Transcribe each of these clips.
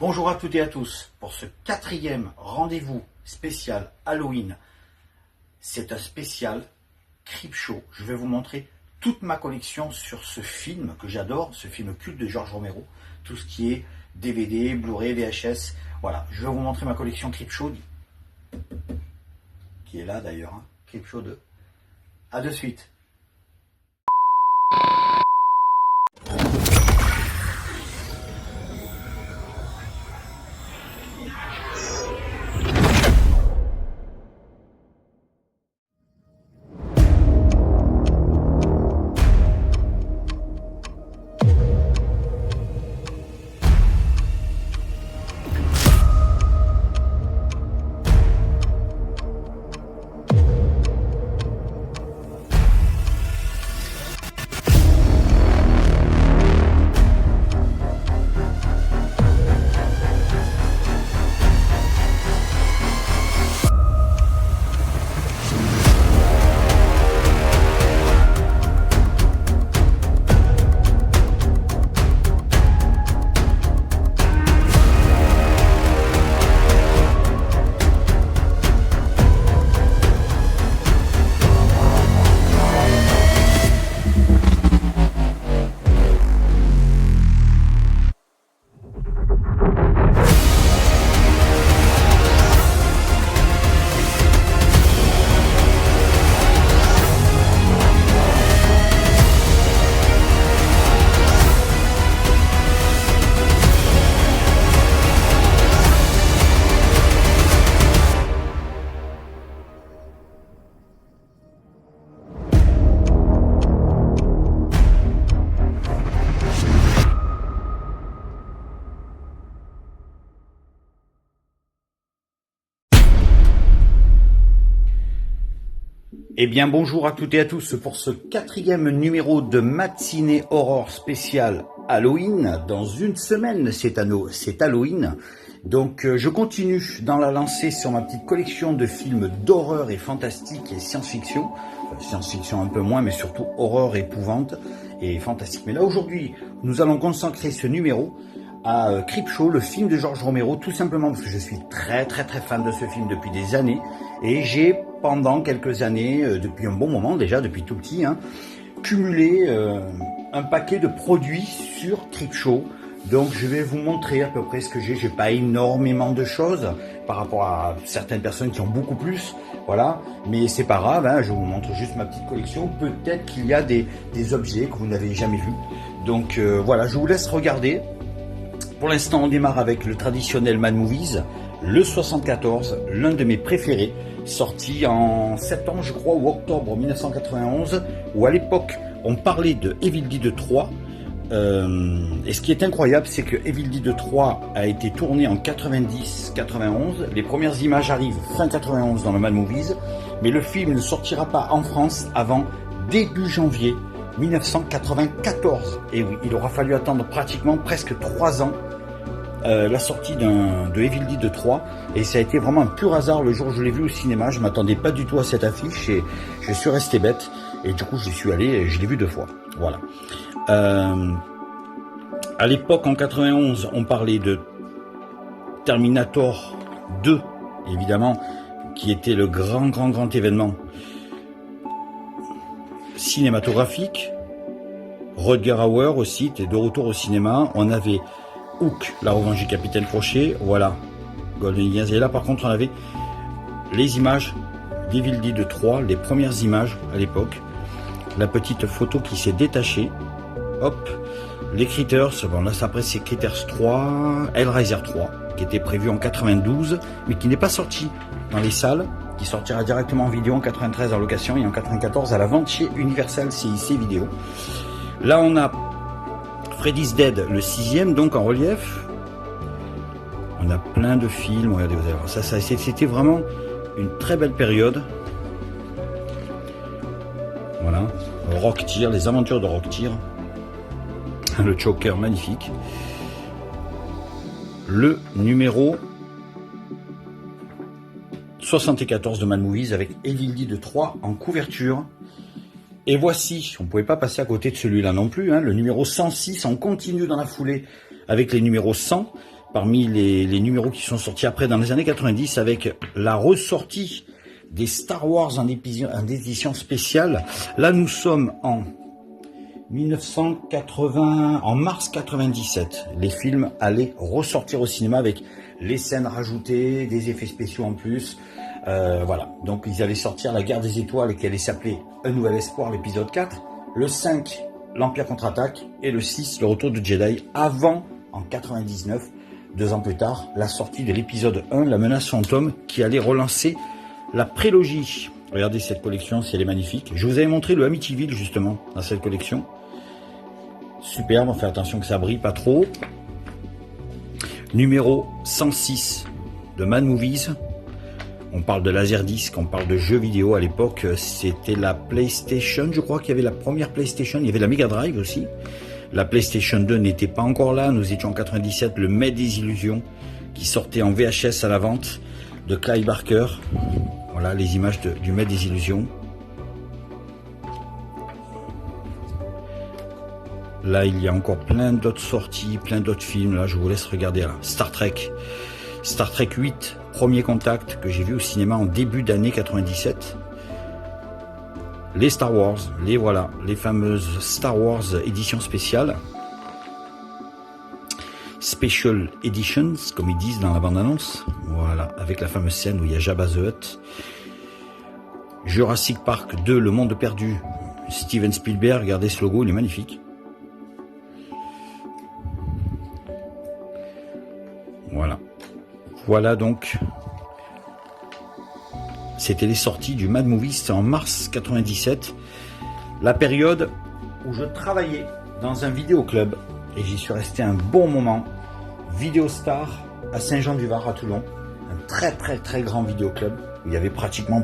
Bonjour à toutes et à tous pour ce 4e rendez-vous spécial Halloween. C'est un spécial Creepshow. Je vais vous montrer toute ma collection sur ce film que j'adore, ce film culte de George Romero. Tout ce qui est DVD, Blu-ray, VHS. Voilà, je vais vous montrer ma collection Creepshow, qui est là d'ailleurs, hein. Creepshow 2. A de suite. Eh bien bonjour à toutes et à tous pour ce 4e numéro de Matinée Horror spécial Halloween. Dans une semaine c'est Halloween, donc je continue dans la lancée sur ma petite collection de films d'horreur et fantastique et science-fiction. Science-fiction un peu moins, mais surtout horreur, épouvante et fantastique. Mais là aujourd'hui nous allons consacrer ce numéro à Creepshow, le film de George Romero, tout simplement parce que je suis très fan de ce film depuis des années, et j'ai pendant quelques années, depuis un bon moment déjà, depuis tout petit, cumulé un paquet de produits sur Creepshow. Donc je vais vous montrer à peu près ce que j'ai pas énormément de choses par rapport à certaines personnes qui ont beaucoup plus, voilà, mais c'est pas grave, je vous montre juste ma petite collection. Peut-être qu'il y a des objets que vous n'avez jamais vus, donc voilà, je vous laisse regarder. Pour l'instant, on démarre avec le traditionnel Mad Movies, le 74, l'un de mes préférés, sorti en septembre, je crois, ou octobre 1991, où à l'époque, on parlait de Evil Dead 3. Et ce qui est incroyable, c'est que Evil Dead 3 a été tourné en 90-91. Les premières images arrivent fin 91 dans le Mad Movies, mais le film ne sortira pas en France avant début janvier 1994. Et oui, il aura fallu attendre presque 3 ans la sortie de Evil Dead 3, et ça a été vraiment un pur hasard le jour où je l'ai vu au cinéma. Je m'attendais pas du tout à cette affiche et je suis resté bête, et du coup j'y suis allé et je l'ai vu 2 fois. Voilà. À l'époque, en 91, on parlait de Terminator 2, évidemment, qui était le grand événement cinématographique. Rutger Hauer aussi était de retour au cinéma. On avait Hook, la revanche du capitaine Crochet, voilà, Golden Years. Et là par contre on avait les images d'Evil Dead 3, les premières images à l'époque, la petite photo qui s'est détachée, hop, les Critters, bon là après c'est Critters 3, Hellraiser 3, qui était prévu en 92, mais qui n'est pas sorti dans les salles, qui sortira directement en vidéo en 93 en location et en 94 à la vente chez Universal CIC Vidéo. Là on a Freddy's Dead, le 6e, donc en relief. On a plein de films, regardez, vous allez voir, ça c'était vraiment une très belle période. Voilà, Rocktear, les aventures de Rocktear. Le Joker, magnifique. Le numéro 74 de Mad Movies avec Evil Dead 3 en couverture. Et voici, on ne pouvait pas passer à côté de celui-là non plus, le numéro 106, on continue dans la foulée avec les numéros 100, parmi les numéros qui sont sortis après dans les années 90 avec la ressortie des Star Wars en édition spéciale. Là, nous sommes en 1980, en mars 97. Les films allaient ressortir au cinéma avec les scènes rajoutées, des effets spéciaux en plus. Voilà, donc ils allaient sortir La Guerre des Étoiles qui allait s'appeler Un Nouvel Espoir, l'épisode 4. Le 5, L'Empire contre-attaque. Et le 6, Le Retour de Jedi, avant, en 99, 2 ans plus tard, la sortie de l'épisode 1, La Menace Fantôme, qui allait relancer la prélogie. Regardez cette collection, si elle est magnifique. Je vous avais montré le Amityville, justement, dans cette collection. Superbe, on fait attention que ça brille pas trop. Numéro 106 de Mad Movies. On parle de Laserdisc, on parle de jeux vidéo. À l'époque, c'était la PlayStation. Je crois qu'il y avait la première PlayStation. Il y avait la Mega Drive aussi. La PlayStation 2 n'était pas encore là. Nous étions en 97. Le Maître des Illusions qui sortait en VHS à la vente de Clive Barker. Voilà les images du Maître des Illusions. Là, il y a encore plein d'autres sorties, plein d'autres films. Là, je vous laisse regarder. Là. Star Trek 8, Premier Contact, que j'ai vu au cinéma en début d'année 97. Les Star Wars, les fameuses Star Wars éditions spéciales. Special Editions, comme ils disent dans la bande-annonce. Voilà, avec la fameuse scène où il y a Jabba the Hutt. Jurassic Park 2, Le Monde Perdu. Steven Spielberg, regardez ce logo, il est magnifique. Voilà donc, c'était les sorties du Mad Movies, c'était en mars 97, la période où je travaillais dans un vidéoclub et j'y suis resté un bon moment. Vidéostar à Saint-Jean-du-Var à Toulon, un très grand vidéoclub où il y avait pratiquement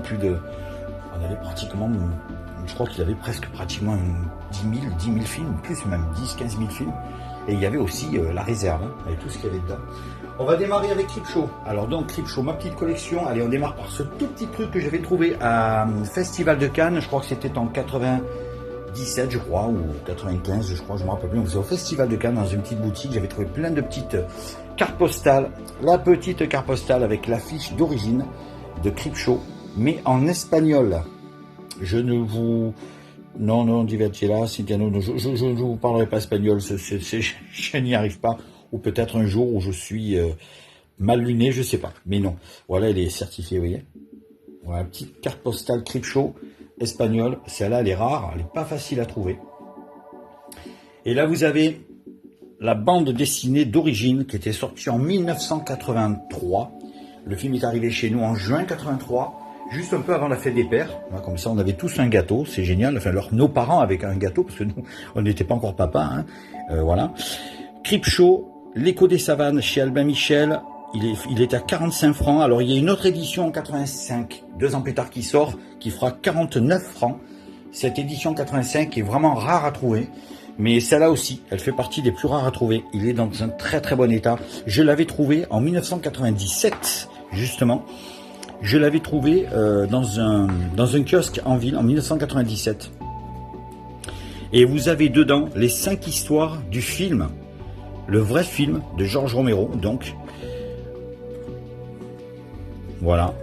je crois qu'il y avait presque pratiquement 10 000 films, plus même 10-15 000 films. Et il y avait aussi la réserve, avec tout ce qu'il y avait dedans. On va démarrer avec Creepshow. Alors donc Creepshow, ma petite collection. Allez, on démarre par ce tout petit truc que j'avais trouvé à Festival de Cannes. Je crois que c'était en 97, je crois, ou 95, je crois, je me rappelle plus. On faisait au Festival de Cannes dans une petite boutique. J'avais trouvé plein de petites cartes postales. La petite carte postale avec l'affiche d'origine de Creepshow, mais en espagnol. Non, divertila, Cintiano, je ne vous parlerai pas espagnol, je n'y arrive pas, ou peut-être un jour où je suis mal luné, je sais pas, mais non. Voilà, elle est certifiée, vous voyez. Voilà, petite carte postale Creepshow espagnole, celle-là, elle est rare, elle n'est pas facile à trouver. Et là, vous avez la bande dessinée d'origine qui était sortie en 1983. Le film est arrivé chez nous en juin 83. Juste un peu avant la fête des pères, comme ça on avait tous un gâteau, c'est génial, enfin nos parents avaient un gâteau, parce que nous, on n'était pas encore papa, hein. Voilà. Creepshow, L'écho des savanes chez Albin Michel, il est à 45 francs, alors il y a une autre édition en 85, 2 ans plus tard qui sort, qui fera 49 francs, cette édition 85 est vraiment rare à trouver, mais celle-là aussi, elle fait partie des plus rares à trouver, il est dans un très bon état, je l'avais trouvé en 1997, justement. Je l'avais trouvé dans un kiosque en ville en 1997. Et vous avez dedans les 5 histoires du film, le vrai film de George Romero. Donc, voilà.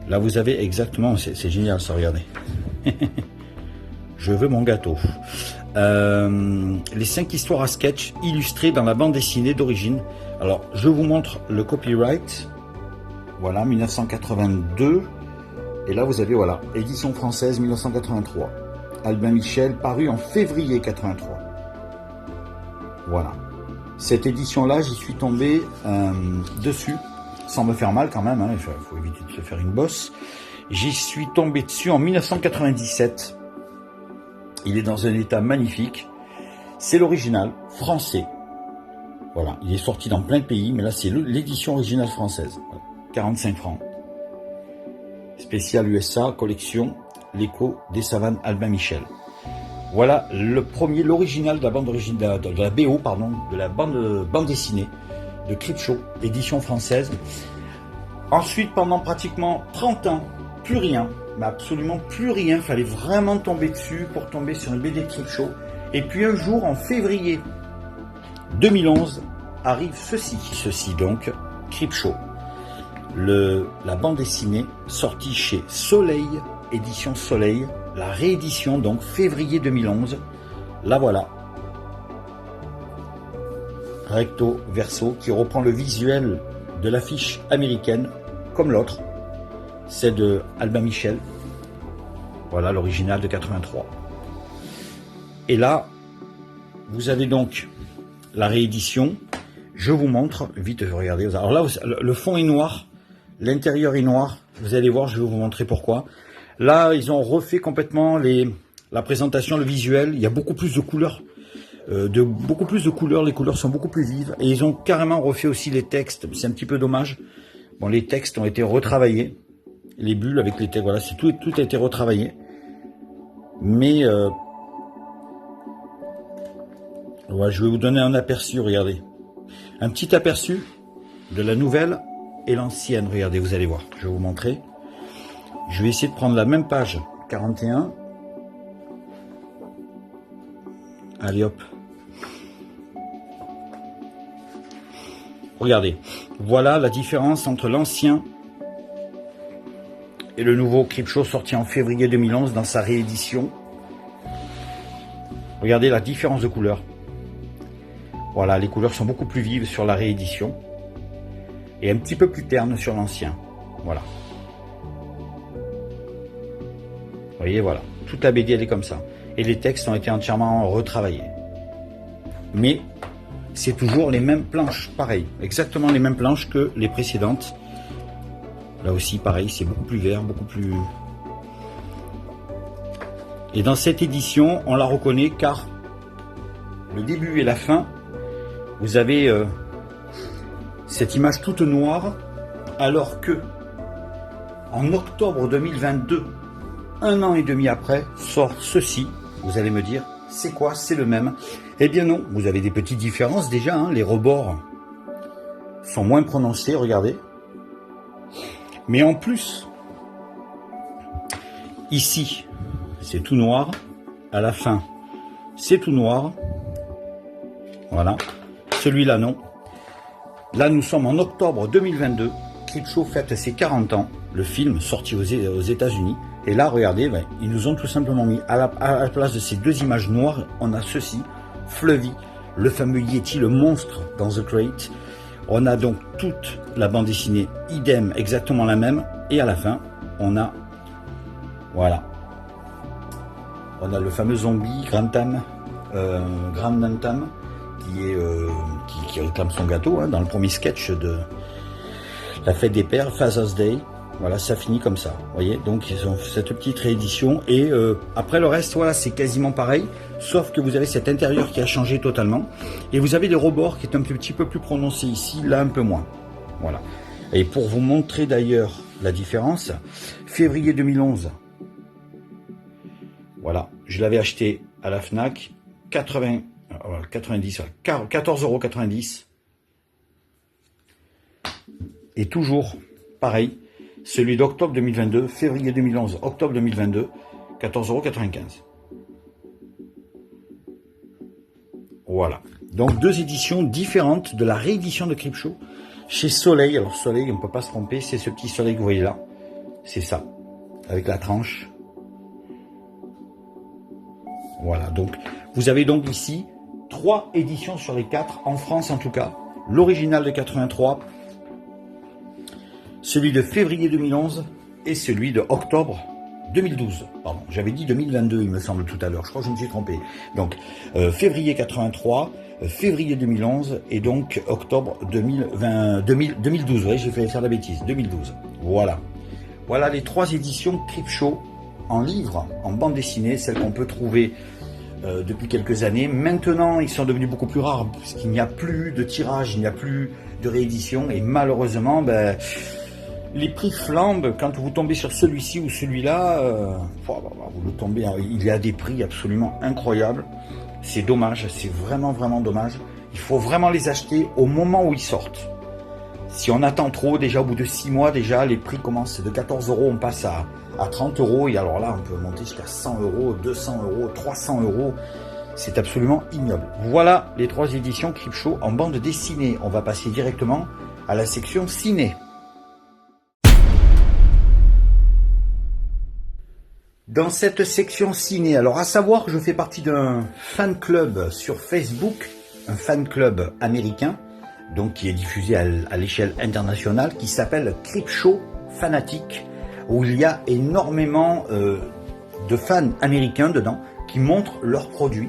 Là, vous avez exactement, c'est génial ça, regardez. Je veux mon gâteau. Les 5 histoires à sketch illustrées dans la bande dessinée d'origine. Alors, je vous montre le copyright. Voilà, 1982. Et là, vous avez, voilà, édition française 1983. Albin Michel, paru en février 83. Voilà. Cette édition-là, j'y suis tombé dessus, sans me faire mal quand même, hein, il faut éviter de se faire une bosse. J'y suis tombé dessus en 1997. Il est dans un état magnifique. C'est l'original français. Voilà, il est sorti dans plein de pays, mais là c'est l'édition originale française. 45 francs. Spécial USA, collection, L'écho des savanes Albin Michel. Voilà l'original de la bande originale, de la BO, pardon, de la bande dessinée de Creepshow, édition française. Ensuite, pendant pratiquement 30 ans, plus rien, mais absolument plus rien. Fallait vraiment tomber dessus pour tomber sur une BD Creepshow. Et puis un jour, en février 2011, arrive ceci donc, Creepshow, la bande dessinée sortie chez Soleil, édition Soleil, la réédition donc février 2011, la voilà, recto verso, qui reprend le visuel de l'affiche américaine, comme l'autre, c'est de Albin Michel, voilà l'original de 83. Et là, vous avez donc la réédition. Je vous montre, vite, regardez. Alors là, le fond est noir, l'intérieur est noir. Vous allez voir, je vais vous montrer pourquoi. Là, ils ont refait complètement la présentation, le visuel. Il y a beaucoup plus de couleurs. Les couleurs sont beaucoup plus vives. Et ils ont carrément refait aussi les textes. C'est un petit peu dommage. Bon, les textes ont été retravaillés. Les bulles avec les textes, voilà, tout a été retravaillé. Mais... voilà, je vais vous donner un aperçu, regardez. Un petit aperçu de la nouvelle et l'ancienne. Regardez, vous allez voir. Je vais vous montrer. Je vais essayer de prendre la même page 41. Allez hop. Regardez. Voilà la différence entre l'ancien et le nouveau Creepshow sorti en février 2011 dans sa réédition. Regardez la différence de couleur. Voilà, les couleurs sont beaucoup plus vives sur la réédition et un petit peu plus ternes sur l'ancien. Voilà. Vous voyez, voilà. Toute la BD, elle est comme ça. Et les textes ont été entièrement retravaillés. Mais c'est toujours les mêmes planches, pareil. Exactement les mêmes planches que les précédentes. Là aussi, pareil, c'est beaucoup plus vert, beaucoup plus... Et dans cette édition, on la reconnaît car le début et la fin, vous avez cette image toute noire, alors que en octobre 2022, un an et demi après, sort ceci. Vous allez me dire, c'est quoi? C'est le même? Eh bien non, vous avez des petites différences déjà, hein. Les rebords sont moins prononcés, regardez. Mais en plus, ici, c'est tout noir. À la fin, c'est tout noir. Voilà. Celui-là, non. Là, nous sommes en octobre 2022. Creepshow fête ses 40 ans. Le film sorti aux États-Unis. Et là, regardez, ben, ils nous ont tout simplement mis à la place de ces deux images noires, on a ceci. Fluffy, le fameux Yeti, le monstre dans The Crate. On a donc toute la bande dessinée, idem, exactement la même. Et à la fin, on a... Voilà. On a le fameux zombie, Grantham, qui réclame son gâteau, hein, dans le premier sketch de la fête des pères, Father's Day. Voilà, ça finit comme ça. Vous voyez, donc ils ont cette petite réédition. Et après le reste, voilà, c'est quasiment pareil. Sauf que vous avez cet intérieur qui a changé totalement. Et vous avez les rebords qui est un petit peu plus prononcé ici, là un peu moins. Voilà. Et pour vous montrer d'ailleurs la différence, février 2011. Voilà, je l'avais acheté à la Fnac, 14,90 €. Et toujours, pareil, celui d'octobre 2022, février 2011, octobre 2022, 14,95 €. Voilà. Donc deux éditions différentes de la réédition de Creepshow chez Soleil. Alors Soleil, on ne peut pas se tromper, c'est ce petit soleil que vous voyez là. C'est ça, avec la tranche. Voilà, donc vous avez donc ici 3 éditions sur les 4, en France en tout cas. L'original de 83, celui de février 2011 et celui de octobre 2012. Pardon, j'avais dit 2022 il me semble tout à l'heure, je crois que je me suis trompé. Donc février 83, février 2011 et donc octobre 2012. Oui, j'ai fait faire la bêtise, 2012. Voilà. Voilà les 3 éditions Creepshow en livre, en bande dessinée, celles qu'on peut trouver depuis quelques années. Maintenant, ils sont devenus beaucoup plus rares, puisqu'il n'y a plus de tirage, il n'y a plus de réédition, et malheureusement, ben, les prix flambent. Quand vous tombez sur celui-ci ou celui-là, vous le tombez, il y a des prix absolument incroyables. C'est dommage, c'est vraiment, vraiment dommage. Il faut vraiment les acheter au moment où ils sortent. Si on attend trop, déjà au bout de 6 mois, déjà les prix commencent de 14 €, on passe à 30 €, et alors là on peut monter jusqu'à 100 €, 200 €, 300 €. C'est absolument ignoble. Voilà les 3 éditions Creepshow en bande dessinée. On va passer directement à la section ciné. Dans cette section ciné, alors à savoir que je fais partie d'un fan club sur Facebook, un fan club américain, donc qui est diffusé à l'échelle internationale, qui s'appelle Creepshow Fanatic, où il y a énormément de fans américains dedans qui montrent leurs produits.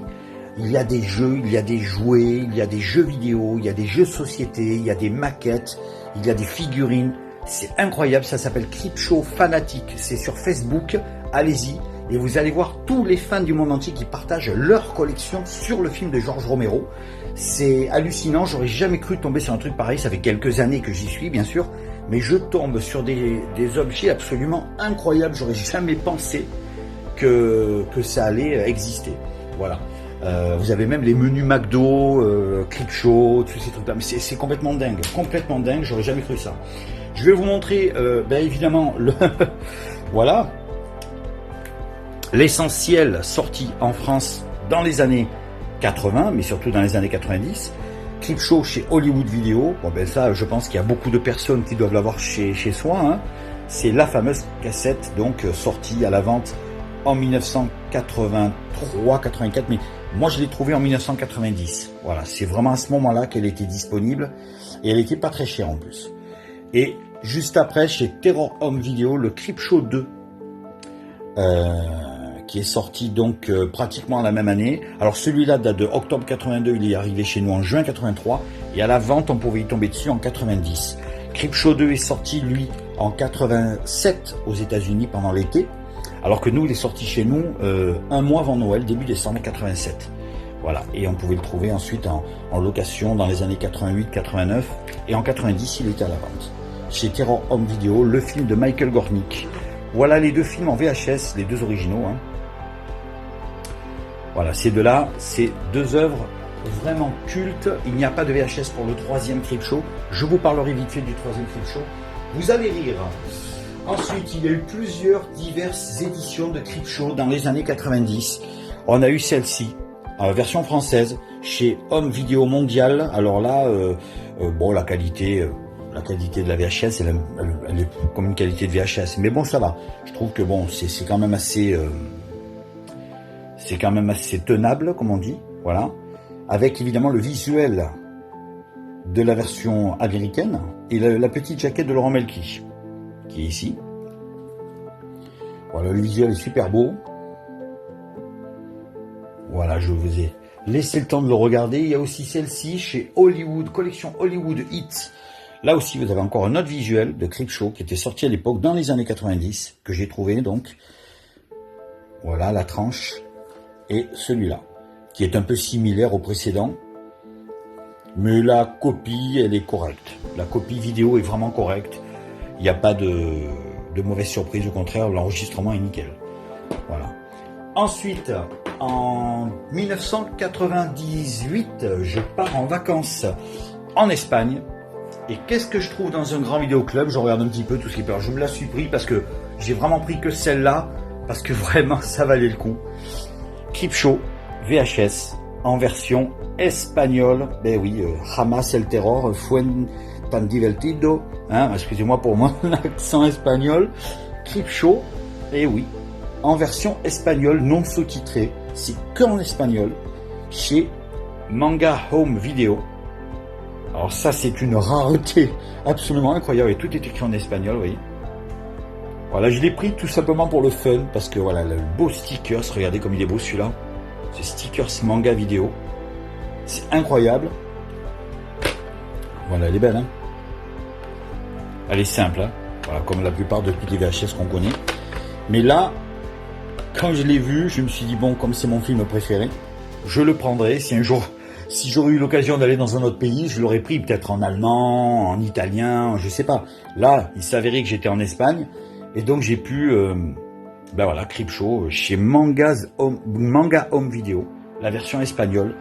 Il y a des jeux, il y a des jouets, il y a des jeux vidéo, il y a des jeux de société, il y a des maquettes, il y a des figurines. C'est incroyable, ça s'appelle Creepshow Fanatic. C'est sur Facebook, allez-y. Et vous allez voir tous les fans du monde entier qui partagent leur collection sur le film de George Romero. C'est hallucinant, j'aurais jamais cru tomber sur un truc pareil. Ça fait quelques années que j'y suis, bien sûr. Mais je tombe sur des objets absolument incroyables. J'aurais jamais pensé que ça allait exister. Voilà. Vous avez même les menus McDo, Creepshow, tous ces trucs-là. Mais c'est complètement dingue, j'aurais jamais cru ça. Je vais vous montrer, évidemment, voilà, l'essentiel sorti en France dans les années 80, mais surtout dans les années 90. Creepshow chez Hollywood Video. Bon, ça, je pense qu'il y a beaucoup de personnes qui doivent l'avoir chez soi. Hein. C'est la fameuse cassette, donc, sortie à la vente en 1983-84, mais moi je l'ai trouvée en 1990. Voilà, c'est vraiment à ce moment-là qu'elle était disponible et elle était pas très chère en plus. Et juste après, chez Terror Home Video, le Creepshow 2, qui est sorti donc pratiquement la même année. Alors celui-là date de octobre 82, il est arrivé chez nous en juin 83, et à la vente on pouvait y tomber dessus en 90. Creepshow 2 est sorti lui en 87 aux États-Unis pendant l'été. Alors que nous, il est sorti chez nous un mois avant Noël, début décembre 87. Voilà, et on pouvait le trouver ensuite en location dans les années 88, 89, et en 90, il était à la vente. Chez Terror Home Video, le film de Michael Gornick. Voilà les 2 films en VHS, les 2 originaux. Hein. Voilà, ces 2-là, c'est 2 œuvres vraiment cultes. Il n'y a pas de VHS pour le 3e Creepshow. Je vous parlerai vite fait du 3e Creepshow. Vous allez rire. Ensuite, il y a eu plusieurs diverses éditions de Creepshow dans les années 90. On a eu celle-ci, version française, chez Home Video Mondial. Alors là, bon, la qualité de la VHS, elle est comme une qualité de VHS. Mais bon, ça va. Je trouve que bon, c'est quand même assez tenable, comme on dit. Voilà. Avec évidemment le visuel de la version américaine et la petite jaquette de Laurent Melky, qui est ici. Voilà, le visuel est super beau. Voilà, je vous ai laissé le temps de le regarder. Il y a aussi celle-ci chez Hollywood, collection Hollywood Hits. Là aussi, vous avez encore un autre visuel de Creepshow qui était sorti à l'époque dans les années 90, que j'ai trouvé donc. Voilà la tranche. Et celui-là, qui est un peu similaire au précédent. Mais la copie, elle est correcte. La copie vidéo est vraiment correcte. Il n'y a pas de mauvaise surprise, au contraire, l'enregistrement est nickel. Voilà. Ensuite, en 1998, je pars en vacances en Espagne. Et qu'est-ce que je trouve dans un grand vidéoclub? Je regarde un petit peu tout ce qui peut. Je me la suis pris parce que j'ai vraiment pris que celle-là, parce que vraiment, ça valait le coup. Creepshow VHS en version espagnole. Ben oui, Jamás el terror fue tan divertido. Hein, excusez-moi pour moi, l'accent espagnol. Creepshow, et oui, en version espagnole non sous-titrée. C'est qu'en espagnol chez Manga Home Video. Alors ça, c'est une rareté absolument incroyable. Et tout est écrit en espagnol, vous voyez. Voilà, je l'ai pris tout simplement pour le fun, parce que voilà, le beau stickers, regardez comme il est beau celui-là. Ce stickers manga vidéo. C'est incroyable. Voilà, elle est belle, hein. Elle est simple, hein. Voilà, comme la plupart de toutes les VHS qu'on connaît. Mais là, quand je l'ai vu, je me suis dit, bon, comme c'est mon film préféré, je le prendrai. Si un jour, si j'aurais eu l'occasion d'aller dans un autre pays, je l'aurais pris peut-être en allemand, en italien, je sais pas. Là, il s'avérait que j'étais en Espagne, et donc j'ai pu, ben voilà, Creepshow chez Manga Home Video, la version espagnole.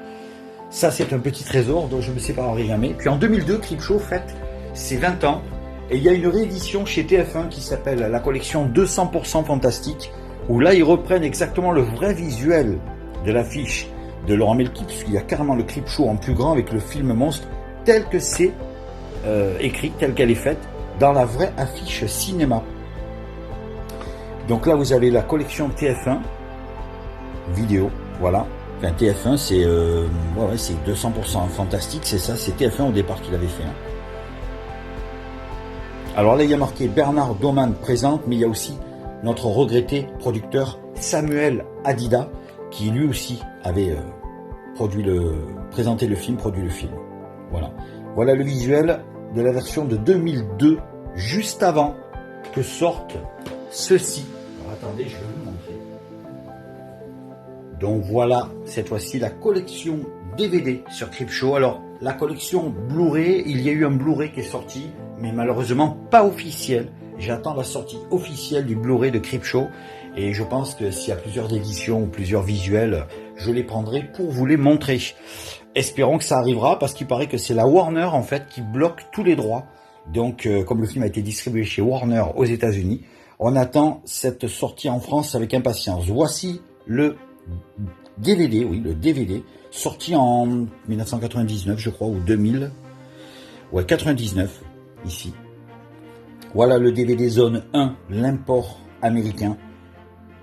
Ça, c'est un petit trésor dont je ne me séparerai jamais. Puis en 2002, Creepshow fête ses 20 ans. Et il y a une réédition chez TF1 qui s'appelle la collection 200% Fantastique, où là, ils reprennent exactement le vrai visuel de l'affiche de Laurent Melki, puisqu'il y a carrément le clip show en plus grand avec le film monstre tel que c'est écrit, telle qu'elle est faite, dans la vraie affiche cinéma. Donc là, vous avez la collection TF1 vidéo, voilà. Enfin, TF1, c'est c'est 200% fantastique, c'est ça, c'est TF1 au départ qu'il avait fait. Hein. Alors là, il y a marqué Bernard Doman présente, mais il y a aussi notre regretté producteur Samuel Hadida, qui lui aussi avait présenté le film, produit le film. Voilà. Voilà le visuel de la version de 2002, juste avant que sorte ceci. Alors attendez, je vais vous montrer. Donc voilà, cette fois-ci, la collection DVD sur Creepshow. Alors, la collection Blu-ray, il y a eu un Blu-ray qui est sorti, mais malheureusement pas officiel. J'attends la sortie officielle du Blu-ray de Creepshow. Et je pense que s'il y a plusieurs éditions ou plusieurs visuels, je les prendrai pour vous les montrer. Espérons que ça arrivera, parce qu'il paraît que c'est la Warner, en fait, qui bloque tous les droits. Donc, comme le film a été distribué chez Warner aux États-Unis, on attend cette sortie en France avec impatience. Voici le DVD, oui, le DVD, sorti en 1999, je crois, ou 2000. Ouais, 99, ici. Voilà le DVD Zone 1, l'import américain.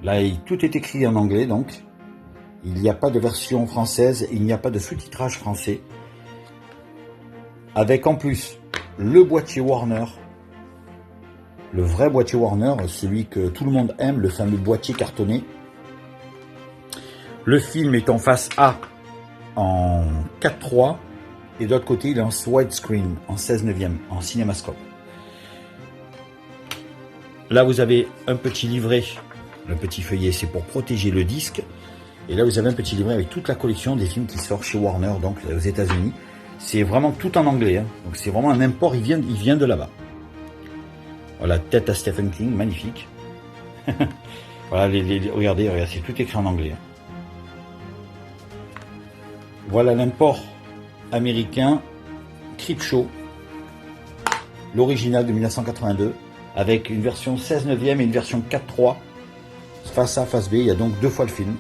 Là, tout est écrit en anglais, donc. Il n'y a pas de version française, il n'y a pas de sous-titrage français. Avec en plus le boîtier Warner, le vrai boîtier Warner, celui que tout le monde aime, le fameux boîtier cartonné. Le film est en face A en 4:3 et de l'autre côté il est en widescreen, en 16:9, en cinémascope. Là vous avez un petit livret, le petit feuillet c'est pour protéger le disque. Et là vous avez un petit livret avec toute la collection des films qui sortent chez Warner, donc aux États-Unis. C'est vraiment tout en anglais, hein. Donc c'est vraiment un import, il vient de là-bas. Voilà, tête à Stephen King, magnifique. Voilà, regardez, c'est tout écrit en anglais. Hein. Voilà l'import américain Creepshow, l'original de 1982, avec une version 16:9 et une version 4:3, face A, face B, il y a donc 2 fois le film,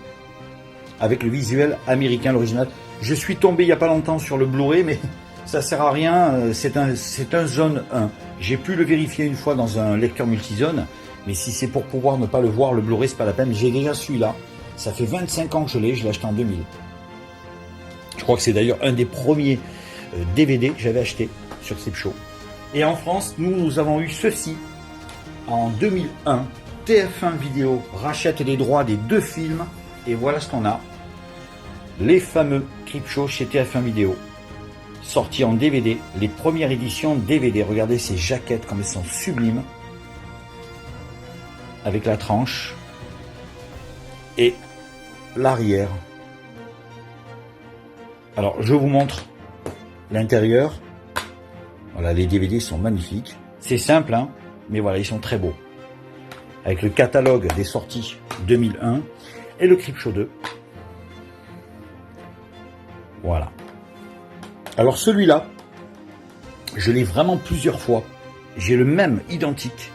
avec le visuel américain, l'original. Je suis tombé il n'y a pas longtemps sur le Blu-ray, mais ça sert à rien, c'est un zone 1. J'ai pu le vérifier une fois dans un lecteur multizone, mais si c'est pour pouvoir ne pas le voir, le Blu-ray, c'est pas la peine. J'ai déjà celui-là, ça fait 25 ans que je l'ai acheté en 2000. Je crois que c'est d'ailleurs un des premiers DVD que j'avais acheté sur Creepshow. Et en France, nous avons eu ceci en 2001. TF1 Vidéo rachète les droits des 2 films. Et voilà ce qu'on a. Les fameux Creepshow chez TF1 Vidéo. Sortis en DVD. Les premières éditions DVD. Regardez ces jaquettes comme elles sont sublimes. Avec la tranche. Et l'arrière. Alors, je vous montre l'intérieur. Voilà, les DVD sont magnifiques. C'est simple, hein, mais voilà, ils sont très beaux. Avec le catalogue des sorties 2001 et le Creepshow 2. Voilà. Alors, celui-là, je l'ai vraiment plusieurs fois. J'ai le même identique.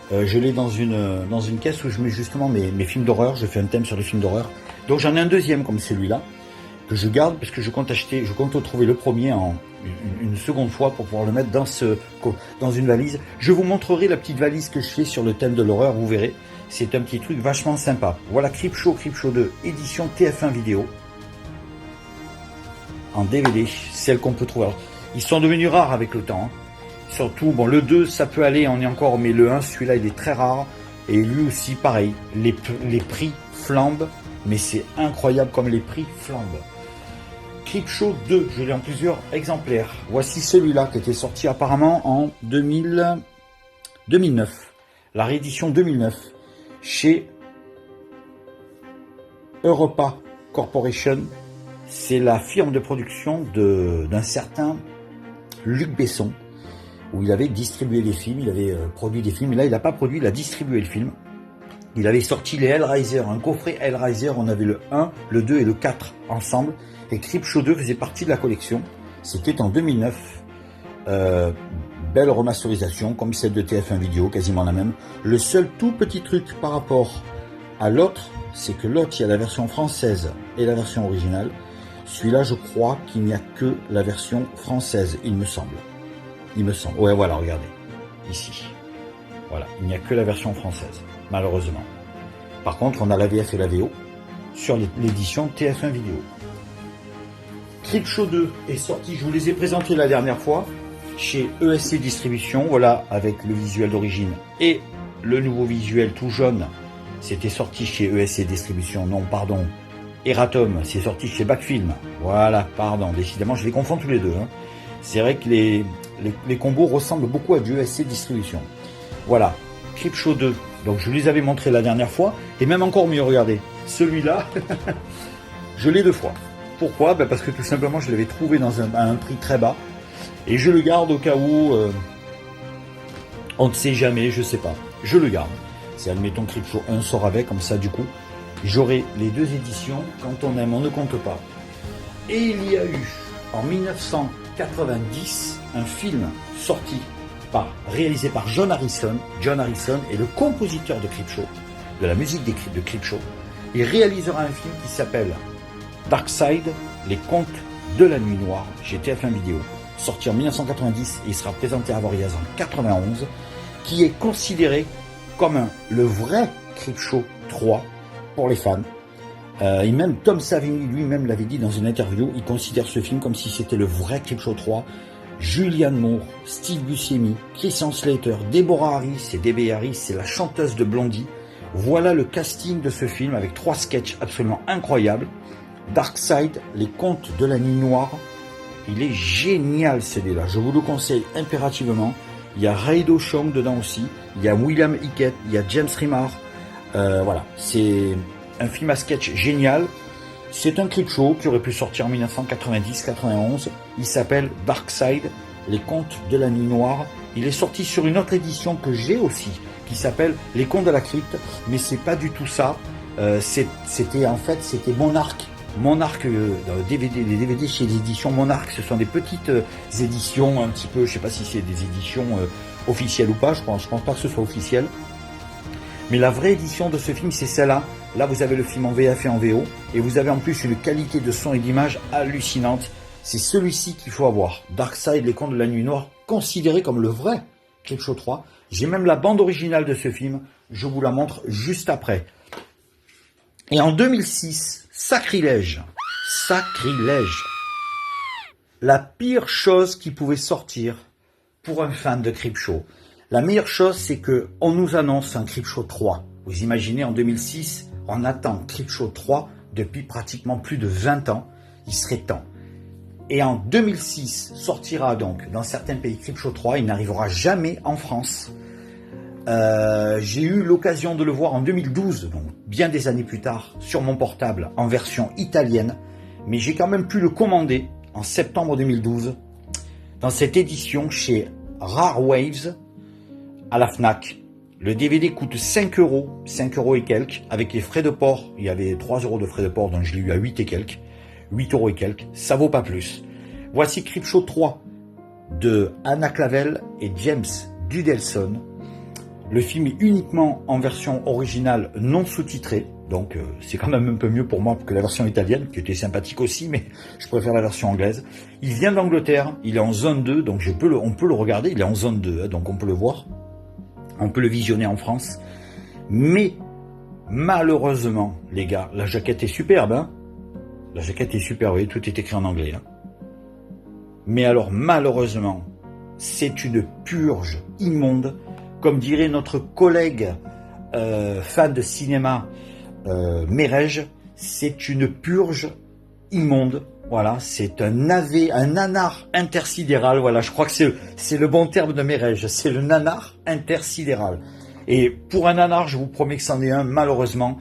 Je l'ai dans une caisse où je mets justement mes films d'horreur. Je fais un thème sur les films d'horreur. Donc, j'en ai un deuxième comme celui-là. Que je garde parce que je compte trouver le premier en une seconde fois pour pouvoir le mettre dans une valise. Je vous montrerai la petite valise que je fais sur le thème de l'horreur, vous verrez. C'est un petit truc vachement sympa. Voilà Creepshow 2, édition TF1 Vidéo. En DVD, celle qu'on peut trouver. Alors, ils sont devenus rares avec le temps. Hein. Surtout, bon, le 2, ça peut aller, on est encore, mais le 1, celui-là, il est très rare. Et lui aussi, pareil, les prix flambent, mais c'est incroyable comme les prix flambent. Creepshow 2, je l'ai en plusieurs exemplaires. Voici celui-là qui était sorti apparemment en 2009. La réédition 2009 chez Europa Corporation. C'est la firme de production d'un certain Luc Besson, où il avait distribué des films, il avait produit des films. Et là, il n'a pas produit, il a distribué le film. Il avait sorti les Hellraiser, un coffret Hellraiser, on avait le 1, le 2 et le 4 ensemble. Et Creepshow 2 faisait partie de la collection. C'était en 2009. Belle remasterisation, comme celle de TF1 Vidéo, quasiment la même. Le seul tout petit truc par rapport à l'autre, c'est que l'autre, il y a la version française et la version originale. Celui-là, je crois qu'il n'y a que la version française, il me semble. Il me semble. Ouais, voilà, regardez. Ici. Voilà, il n'y a que la version française, malheureusement. Par contre, on a la VF et la VO sur l'édition TF1 Vidéo. Creepshow 2 est sorti, je vous les ai présentés la dernière fois, chez ESC Distribution, voilà, avec le visuel d'origine et le nouveau visuel tout jaune. C'était sorti chez ESC Distribution, non, pardon, Eratom, c'est sorti chez Backfilm. Voilà, pardon, décidément, je les confonds tous les deux. Hein. C'est vrai que les combos ressemblent beaucoup à du ESC Distribution. Voilà, Creepshow 2. Donc je les avais montrés la dernière fois, et même encore mieux, regardez, celui-là, je l'ai 2 fois. Pourquoi? Parce que tout simplement, je l'avais trouvé à un prix très bas, et je le garde au cas où, on ne sait jamais, je sais pas, je le garde. Si admettons Creepshow 1 sort avec, comme ça du coup, j'aurai les 2 éditions, quand on aime, on ne compte pas. Et il y a eu, en 1990, un film sorti, réalisé par John Harrison. John Harrison est le compositeur de Creepshow, de la musique de Creepshow. Il réalisera un film qui s'appelle Darkside, les contes de la nuit noire, chez TF1 Vidéo, sorti en 1990 et il sera présenté à Avoriaz en 91, qui est considéré comme le vrai Creepshow 3 pour les fans. Et même Tom Savini lui-même l'avait dit dans une interview, il considère ce film comme si c'était le vrai Creepshow 3. Julianne Moore, Steve Buscemi, Christian Slater, Deborah Harris, et DB Harris, c'est la chanteuse de Blondie. Voilà le casting de ce film avec 3 sketchs absolument incroyables. Darkside, les contes de la nuit noire, il est génial celui-là, je vous le conseille impérativement. Il y a Ray Doshong dedans aussi, il y a William Hickett, il y a James Remar. Voilà, c'est un film à sketch génial. C'est un Creepshow qui aurait pu sortir en 1990-91. Il s'appelle Darkside, les contes de la nuit noire. Il est sorti sur une autre édition que j'ai aussi, qui s'appelle Les contes de la crypte, mais c'est pas du tout ça. C'était Monarch. Monarch DVD, les DVD chez l'édition Monarch, ce sont des petites éditions un petit peu, je sais pas si c'est des éditions officielles ou pas, je pense pas que ce soit officiel. Mais la vraie édition de ce film, c'est celle-là. Là, vous avez le film en VF et en VO, et vous avez en plus une qualité de son et d'image hallucinante. C'est celui-ci qu'il faut avoir. Darkside, les contes de la nuit noire, considéré comme le vrai Creepshow 3. J'ai même la bande originale de ce film, je vous la montre juste après. Et en 2006, sacrilège, la pire chose qui pouvait sortir pour un fan de Creepshow. La meilleure chose, c'est que on nous annonce un Creepshow 3. Vous imaginez, en 2006, on attend Creepshow 3 depuis pratiquement plus de 20 ans. Il serait temps. Et en 2006, sortira donc dans certains pays Creepshow 3. Il n'arrivera jamais en France. J'ai eu l'occasion de le voir en 2012, donc bien des années plus tard, sur mon portable en version italienne. Mais j'ai quand même pu le commander en septembre 2012 dans cette édition chez Rare Waves à la Fnac. Le DVD coûte 5 €, 5 € et quelques, avec les frais de port. Il y avait 3 € de frais de port, donc je l'ai eu à 8 et quelques. 8 € et quelques, ça vaut pas plus. Voici Creepshow 3 de Anna Clavel et James Dudelson. Le film est uniquement en version originale non sous-titrée, donc c'est quand même un peu mieux pour moi que la version italienne, qui était sympathique aussi, mais je préfère la version anglaise. Il vient d'Angleterre, il est en zone 2, donc on peut le regarder, il est en zone 2, hein, donc on peut le voir. On peut le visionner en France. Mais malheureusement, les gars, la jaquette est superbe. Hein, la jaquette est superbe, oui, tout est écrit en anglais. Hein. Mais alors, malheureusement, c'est une purge immonde. Comme dirait notre collègue fan de cinéma, Mérège, c'est une purge immonde. Voilà, c'est un nanar intersidéral. Voilà, je crois que c'est le bon terme de Mérège. C'est le nanar intersidéral. Et pour un nanar, je vous promets que c'en est un, malheureusement.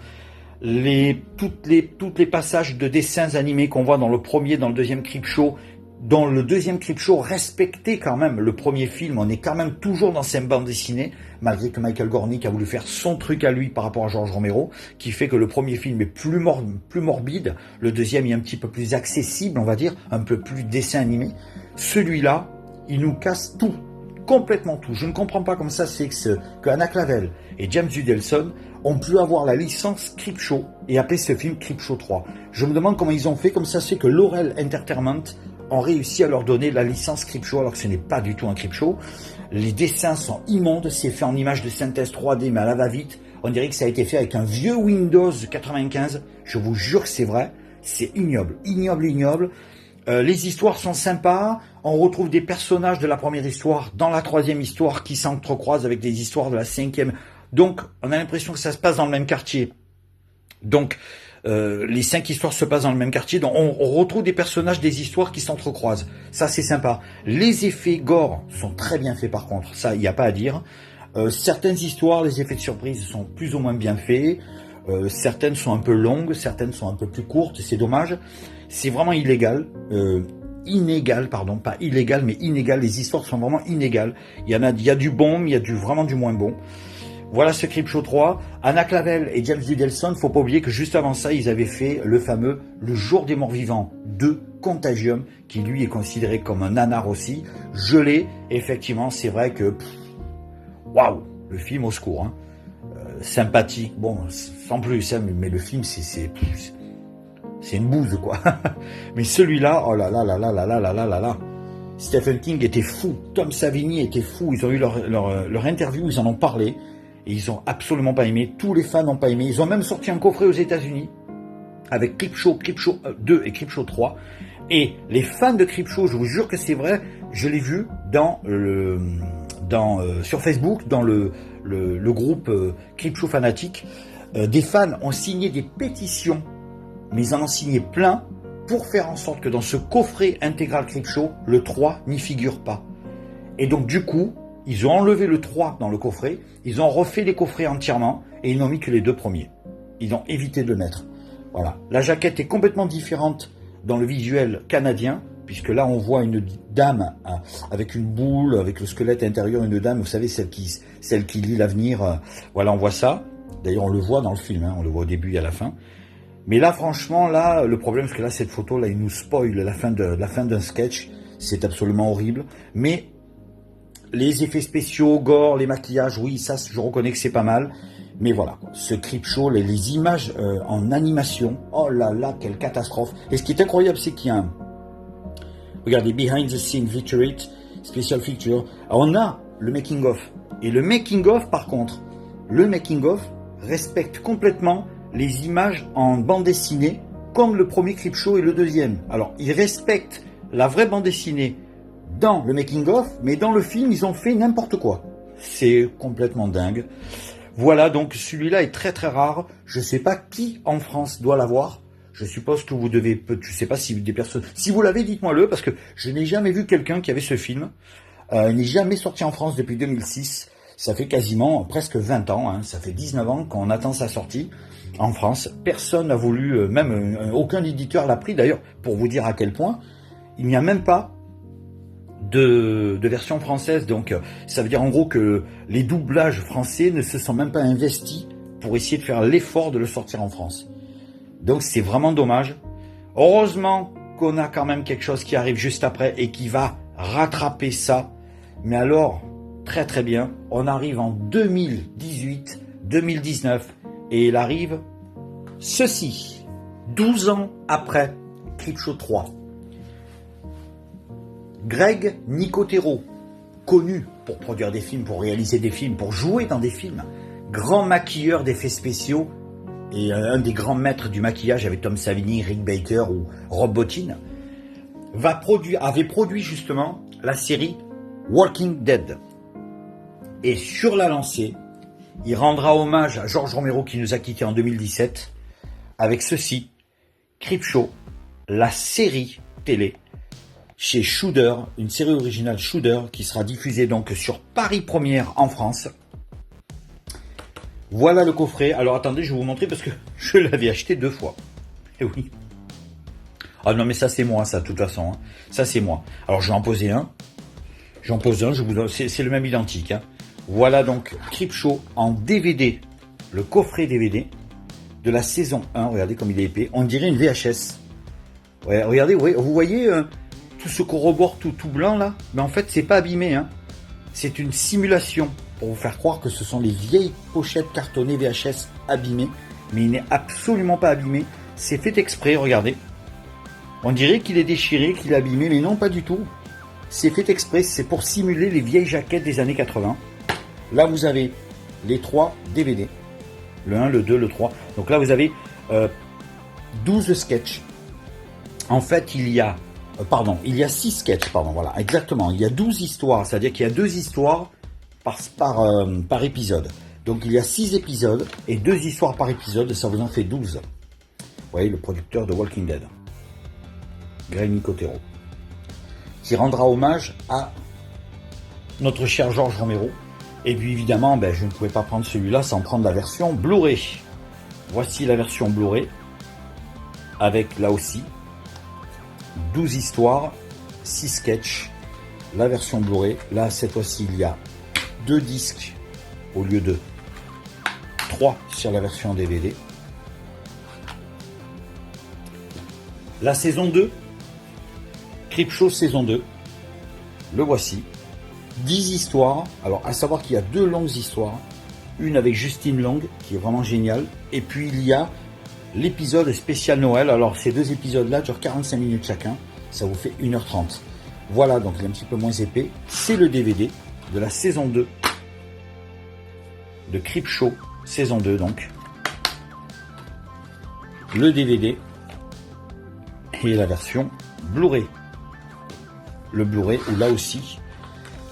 Toutes les passages de dessins animés qu'on voit dans le premier, dans le deuxième Creepshow, dans le deuxième Creepshow respectait quand même le premier film. On est quand même toujours dans cette bande dessinée, malgré que Michael Gornick a voulu faire son truc à lui par rapport à George Romero, qui fait que le premier film est plus morbide, le deuxième est un petit peu plus accessible, on va dire, un peu plus dessin animé. Celui-là, il nous casse tout. complètement tout. Je ne comprends pas comment ça c'est que Anna Clavel et James Udelson ont pu avoir la licence Creepshow et appeler ce film Creepshow 3. Je me demande comment ils ont fait, comme ça c'est que Laurel Entertainment ont réussi à leur donner la licence Creepshow alors que ce n'est pas du tout un Creepshow. Les dessins sont immondes, c'est fait en images de synthèse 3D mais à la va-vite. On dirait que ça a été fait avec un vieux Windows 95. Je vous jure que c'est vrai. C'est ignoble, ignoble, ignoble. Les histoires sont sympas. On retrouve des personnages de la première histoire dans la troisième histoire qui s'entrecroisent avec des histoires de la cinquième. Donc, on a l'impression que ça se passe dans le même quartier. Donc, les 5 histoires se passent dans le même quartier. Donc, on retrouve des personnages, des histoires qui s'entrecroisent. Ça, c'est sympa. Les effets gore sont très bien faits par contre. Ça, il n'y a pas à dire. Certaines histoires, les effets de surprise sont plus ou moins bien faits. Certaines sont un peu longues, certaines sont un peu plus courtes. C'est dommage. C'est vraiment illégal. Inégal, pardon, pas illégal, mais inégal. Les histoires sont vraiment inégales. Il y a du bon, il y a vraiment du moins bon. Voilà ce Creepshow 3. Anna Clavel et James Udelson, faut pas oublier que juste avant ça, ils avaient fait le fameux Le Jour des Morts Vivants 2 Contagium, qui lui est considéré comme un nanar aussi. Je l'ai, effectivement, c'est vrai que... Waouh, le film au secours. Hein. Sympathique, bon, sans plus, hein, mais le film, c'est une bouse, quoi. Mais celui-là, oh là là là là là là là là là là. Stephen King était fou, Tom Savini était fou, ils ont eu leur interview, ils en ont parlé, et ils ont absolument pas aimé, tous les fans n'ont pas aimé, ils ont même sorti un coffret aux États-Unis avec Creepshow 2 et Creepshow 3, et les fans de Creepshow, je vous jure que c'est vrai, je l'ai vu sur Facebook, dans le groupe Creepshow Fanatique, des fans ont signé des pétitions, mais ils en ont signé plein pour faire en sorte que dans ce coffret intégral Creepshow, le 3 n'y figure pas. Et donc du coup, ils ont enlevé le 3 dans le coffret, ils ont refait les coffrets entièrement, et ils n'ont mis que les 2 premiers. Ils ont évité de le mettre. Voilà. La jaquette est complètement différente dans le visuel canadien, puisque là on voit une dame avec une boule, avec le squelette intérieur, une dame, vous savez, celle qui lit l'avenir. Voilà, on voit ça. D'ailleurs, on le voit dans le film, hein, on le voit au début et à la fin. Mais là, franchement, là, le problème, c'est que là, cette photo, là, il nous spoil la fin d'un sketch. C'est absolument horrible. Mais les effets spéciaux, gore, les maquillages, oui, ça, je reconnais que c'est pas mal. Mais voilà, ce Creepshow, les images en animation, oh là là, quelle catastrophe. Et ce qui est incroyable, c'est qu'il y a un... Regardez, Behind the Scene Feature It, Special Feature. Alors, on a le making-of. Et le making-of, par contre, le making-of respecte complètement les images en bande dessinée, comme le premier Creepshow et le deuxième. Alors, ils respectent la vraie bande dessinée dans le making-of, mais dans le film, ils ont fait n'importe quoi. C'est complètement dingue. Voilà, donc celui-là est très très rare. Je ne sais pas qui en France doit l'avoir. Je suppose que vous devez... Je ne sais pas si des personnes... Si vous l'avez, dites-moi-le, parce que je n'ai jamais vu quelqu'un qui avait ce film. Il n'est jamais sorti en France depuis 2006. Ça fait quasiment presque 20 ans. Hein. Ça fait 19 ans qu'on attend sa sortie. En France, personne n'a voulu, même aucun éditeur l'a pris. D'ailleurs, pour vous dire à quel point, il n'y a même pas de version française. Donc, ça veut dire en gros que les doublages français ne se sont même pas investis pour essayer de faire l'effort de le sortir en France. Donc, c'est vraiment dommage. Heureusement qu'on a quand même quelque chose qui arrive juste après et qui va rattraper ça. Mais alors, très très bien, on arrive en 2018, 2019... Et il arrive ceci, 12 ans après Creepshow 3. Greg Nicotero, connu pour produire des films, pour réaliser des films, pour jouer dans des films, grand maquilleur d'effets spéciaux et un des grands maîtres du maquillage avec Tom Savini, Rick Baker ou Rob Bottin, avait produit justement la série Walking Dead. Et sur la lancée, il rendra hommage à George Romero qui nous a quittés en 2017 avec ceci, Creepshow, la série télé chez Shudder, une série originale Shudder qui sera diffusée donc sur Paris Première en France. Voilà le coffret. Alors attendez, je vais vous montrer parce que je l'avais acheté 2 fois. Eh oui. Ah non mais ça c'est moi, ça de toute façon. Hein. Ça c'est moi. Alors je vais en poser un. J'en pose un, c'est le même identique. Hein. Voilà donc Creepshow en DVD, le coffret DVD de la saison 1. Regardez comme il est épais. On dirait une VHS. Ouais, regardez, vous voyez tout ce corrobore tout blanc là. Mais en fait, c'est pas abîmé. Hein. c'est une simulation pour vous faire croire que ce sont les vieilles pochettes cartonnées VHS abîmées, mais il n'est absolument pas abîmé. C'est fait exprès, regardez. On dirait qu'il est déchiré, qu'il est abîmé, mais non, pas du tout. C'est fait exprès, c'est pour simuler les vieilles jaquettes des années 80. Là, vous avez les 3 DVD. Le 1, le 2, le 3. Donc là, vous avez 12 sketchs. En fait, il y a 6 sketchs, voilà, exactement. Il y a 12 histoires, c'est-à-dire qu'il y a 2 histoires par épisode. Donc il y a 6 épisodes et 2 histoires par épisode, ça vous en fait 12. Vous voyez, le producteur de Walking Dead, Greg Nicotero, qui rendra hommage à notre cher George Romero. Et puis évidemment, je ne pouvais pas prendre celui-là sans prendre la version Blu-ray. Voici la version Blu-ray, avec là aussi 12 histoires, 6 sketchs. La version Blu-ray, là cette fois-ci il y a 2 disques au lieu de 3 sur la version DVD. La saison 2, Creepshow saison 2, le voici. 10 histoires, alors à savoir qu'il y a 2 longues histoires, une avec Justine Long qui est vraiment géniale, et puis il y a l'épisode spécial Noël. Alors ces 2 épisodes là durent 45 minutes chacun, ça vous fait 1h30. Voilà, donc il est un petit peu moins épais. C'est le DVD de la saison 2 de Creepshow saison 2, donc le DVD et la version Blu-ray. Le Blu-ray où là aussi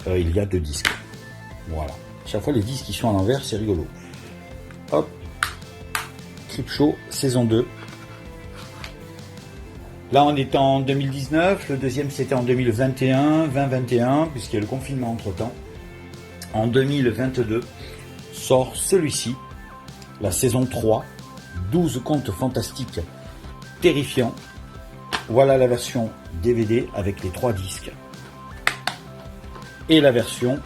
il y a 2 disques. Voilà. Chaque fois les disques qui sont à l'envers, c'est rigolo. Hop. Creepshow saison 2. Là on est en 2019, le deuxième c'était en 2021, puisqu'il y a le confinement entre temps. En 2022 sort celui-ci, la saison 3, 12 contes fantastiques terrifiants. Voilà la version DVD avec les 3 disques. Et la version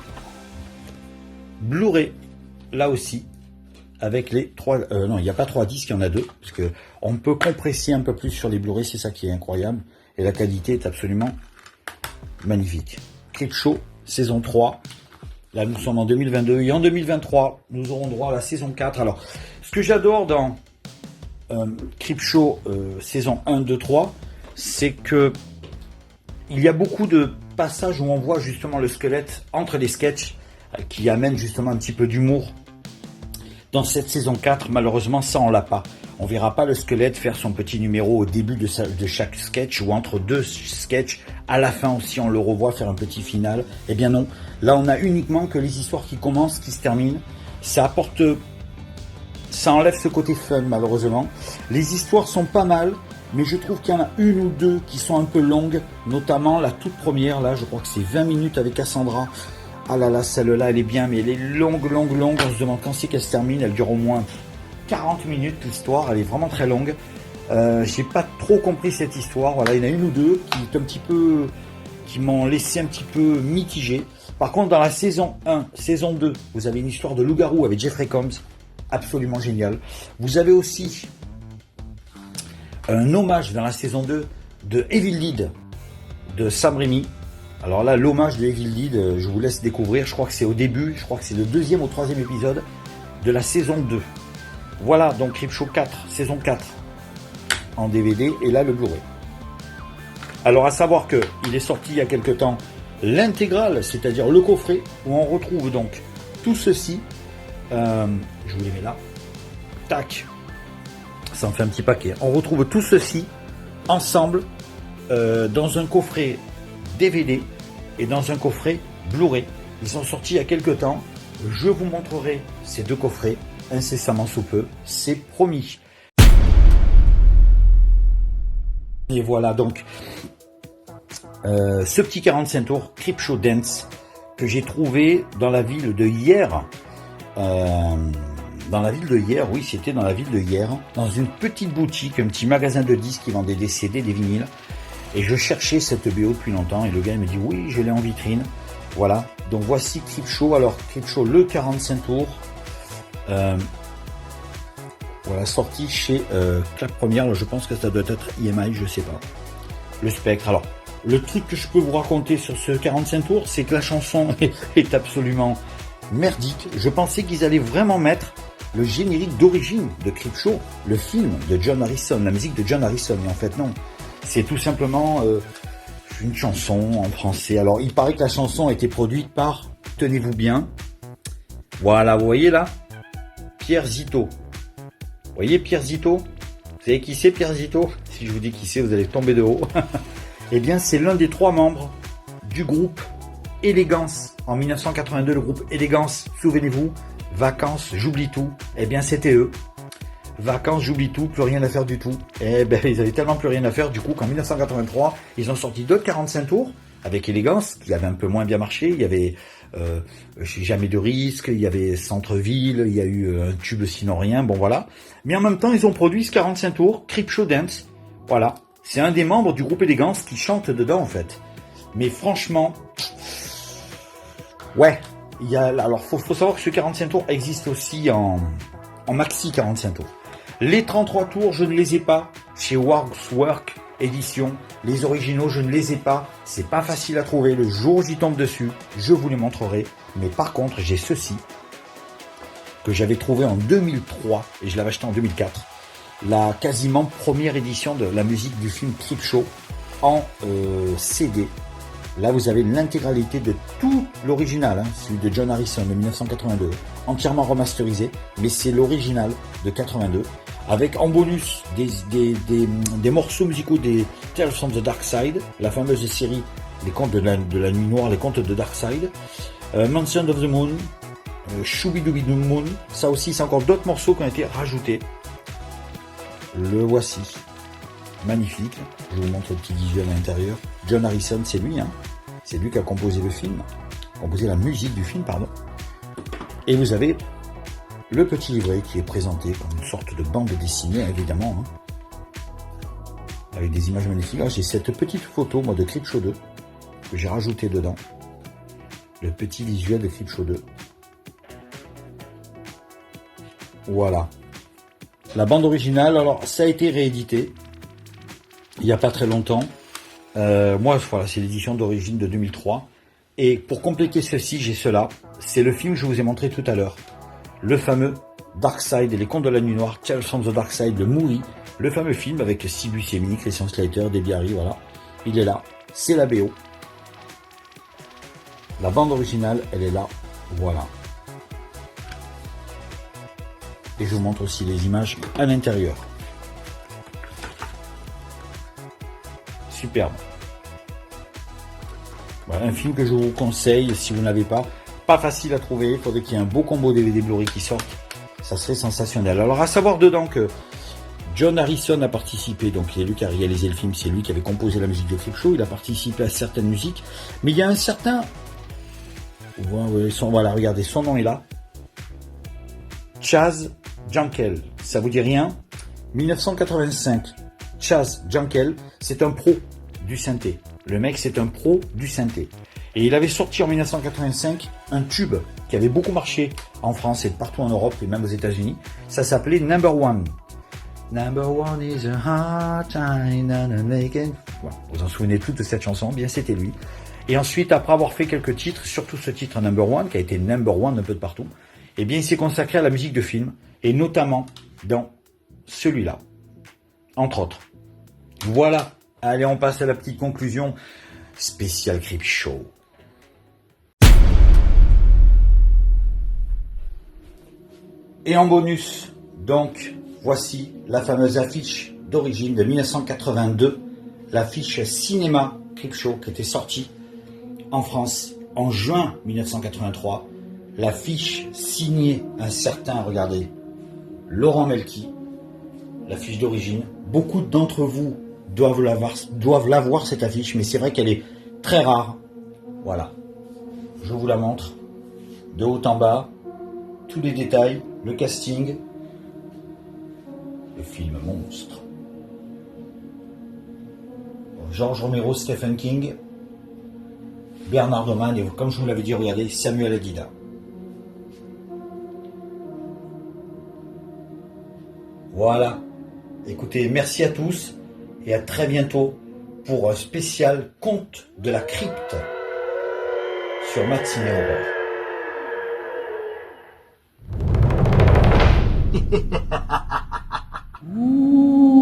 Blu-ray, là aussi, avec les 3... non, il n'y a pas 3 disques, il y en a 2, parce que on peut compresser un peu plus sur les Blu-ray, c'est ça qui est incroyable. Et la qualité est absolument magnifique. Creepshow, saison 3. Là, nous sommes en 2022. Et en 2023, nous aurons droit à la saison 4. Alors, ce que j'adore dans Creepshow saison 1, 2, 3, c'est que il y a beaucoup de passages où on voit justement le squelette entre les sketchs qui amène justement un petit peu d'humour. Dans cette saison 4, malheureusement, ça on l'a pas. On verra pas le squelette faire son petit numéro au début de chaque sketch ou entre 2 sketchs. À la fin aussi, on le revoit faire un petit final. Eh bien non, là on a uniquement que les histoires qui commencent, qui se terminent. Ça enlève ce côté fun malheureusement. Les histoires sont pas mal, mais je trouve qu'il y en a 1 ou 2 qui sont un peu longues, notamment la toute première, là je crois que c'est 20 minutes avec Cassandra. Ah là là, celle-là elle est bien, mais elle est longue, on se demande quand c'est qu'elle se termine. Elle dure au moins 40 minutes l'histoire, elle est vraiment très longue. J'ai pas trop compris cette histoire, voilà, il y en a 1 ou 2 qui m'ont laissé un petit peu mitigé. Par contre dans la saison 1, saison 2, vous avez une histoire de loup-garou avec Jeffrey Combs, absolument génial. Vous avez aussi un hommage dans la saison 2 de Evil Dead de Sam Raimi. Alors là, l'hommage de Evil Dead, je vous laisse découvrir. Je crois que c'est au début, je crois que c'est le 2e ou 3e épisode de la saison 2. Voilà, donc Creepshow 4, saison 4 en DVD, et là le Blu-ray. Alors à savoir que il est sorti il y a quelque temps l'intégrale, c'est-à-dire le coffret, où on retrouve donc tout ceci. Je vous les mets là. Tac. Ça en fait un petit paquet. On retrouve tout ceci ensemble dans un coffret DVD et dans un coffret Blu-ray. Ils sont sortis il y a quelques temps. Je vous montrerai ces 2 coffrets incessamment sous peu, c'est promis. Et voilà donc ce petit 45 tours Creepshow Dance que j'ai trouvé dans la ville de Hyères. Dans la ville de Hyères, oui, c'était dans la ville de Hyères, dans une petite boutique, un petit magasin de disques qui vendait des CD, des vinyles. Et je cherchais cette BO depuis longtemps et le gars me dit oui, je l'ai en vitrine. Voilà, donc voici Creepshow. Alors Creepshow le 45 tours. Voilà, sorti chez Claque Première. Alors, je pense que ça doit être EMI, je sais pas. Le Spectre. Alors, le truc que je peux vous raconter sur ce 45 tours, c'est que la chanson est absolument merdique. Je pensais qu'ils allaient vraiment mettre le générique d'origine de Creepshow, le film de John Harrison, la musique de John Harrison. Et en fait, non. C'est tout simplement une chanson en français. Alors, il paraît que la chanson a été produite par, tenez-vous bien, voilà, vous voyez là, Pierre Zito. Vous voyez Pierre Zito? Vous savez qui c'est Pierre Zito? Si je vous dis qui c'est, vous allez tomber de haut. Eh bien, c'est l'un des 3 membres du groupe Élégance. En 1982, le groupe Élégance, souvenez-vous, Vacances, j'oublie tout. Eh bien, c'était eux. Vacances, j'oublie tout, plus rien à faire du tout. Eh ben, ils avaient tellement plus rien à faire, du coup, qu'en 1983, ils ont sorti d'autres 45 tours, avec Élégance, qui avait un peu moins bien marché. Il y avait Jamais de risque, il y avait Centre-ville, il y a eu un tube sinon rien, bon voilà. Mais en même temps, ils ont produit ce 45 tours, Creepshow Dance. Voilà. C'est un des membres du groupe Élégance qui chante dedans, en fait. Mais franchement, ouais. Alors, faut savoir que ce 45 tours existe aussi en maxi 45 tours. Les 33 tours, je ne les ai pas chez Waxwork Édition. Les originaux, je ne les ai pas. C'est pas facile à trouver. Le jour où j'y tombe dessus, je vous les montrerai. Mais par contre, j'ai ceci que j'avais trouvé en 2003 et je l'avais acheté en 2004. La quasiment première édition de la musique du film Creepshow en CD. Là, vous avez l'intégralité de tout l'original, celui de John Harrison de 1982, entièrement remasterisé, mais c'est l'original de 82, avec en bonus des morceaux musicaux des Tales from the Dark Side, la fameuse série Les Contes de la Nuit Noire, les Contes de Dark Side, Mansion of the Moon, Shooby-Dooby-Doo Moon, ça aussi, c'est encore d'autres morceaux qui ont été rajoutés. Le voici. Magnifique. Je vous montre le petit visuel à l'intérieur. John Harrison, c'est lui, hein. C'est lui qui a composé le film. Composé la musique du film, pardon. Et vous avez le petit livret qui est présenté comme une sorte de bande dessinée, évidemment, hein. Avec des images magnifiques. Là, j'ai cette petite photo, moi, de Creepshow 2, que j'ai rajouté dedans. Le petit visuel de Creepshow 2. Voilà. La bande originale, alors, ça a été réédité il n'y a pas très longtemps. Moi, voilà, c'est l'édition d'origine de 2003. Et pour compléter ceci, j'ai cela. C'est le film que je vous ai montré tout à l'heure. Le fameux Dark Side et les Contes de la Nuit Noire, Tales from the Dark Side, le movie. Le fameux film avec Steve Buscemi, Christian Slater, Debbie Harry, voilà. Il est là. C'est la BO. La bande originale, elle est là. Voilà. Et je vous montre aussi les images à l'intérieur. Superbe. Voilà, un film que je vous conseille si vous n'avez pas. Pas facile à trouver, il faudrait qu'il y ait un beau combo DVD Blu-ray qui sorte. Ça serait sensationnel. Alors à savoir dedans que John Harrison a participé, donc c'est lui qui a réalisé le film, c'est lui qui avait composé la musique de Creepshow, il a participé à certaines musiques, mais il y a un certain... Voilà, regardez, son nom est là. Chaz Jankel, ça vous dit rien? 1985. Chaz Jankel, c'est un pro du synthé. Le mec, c'est un pro du synthé. Et il avait sorti en 1985 un tube qui avait beaucoup marché en France et partout en Europe et même aux États-Unis. Ça s'appelait Number One. Number One is a hard time and a naked. Voilà. Vous en souvenez tous de cette chanson? Bien, c'était lui. Et ensuite, après avoir fait quelques titres, surtout ce titre Number One, qui a été Number One un peu de partout, eh bien, il s'est consacré à la musique de film, et notamment dans celui-là, entre autres. Voilà. Allez, on passe à la petite conclusion. Spécial Creepshow. Et en bonus, donc, voici la fameuse affiche d'origine de 1982, l'affiche cinéma Creepshow qui était sortie en France en juin 1983. L'affiche signée un certain, regardez, Laurent Melki, l'affiche d'origine. Beaucoup d'entre vous doivent l'avoir cette affiche, mais c'est vrai qu'elle est très rare. Voilà, je vous la montre de haut en bas, tous les détails, le casting, le film monstre. Georges Romero, Stephen King, Bernard Doman et comme je vous l'avais dit, regardez, Samuel Adida. Voilà. Écoutez, merci à tous et à très bientôt pour un spécial conte de la crypte sur Matinée Horreur. Ouh.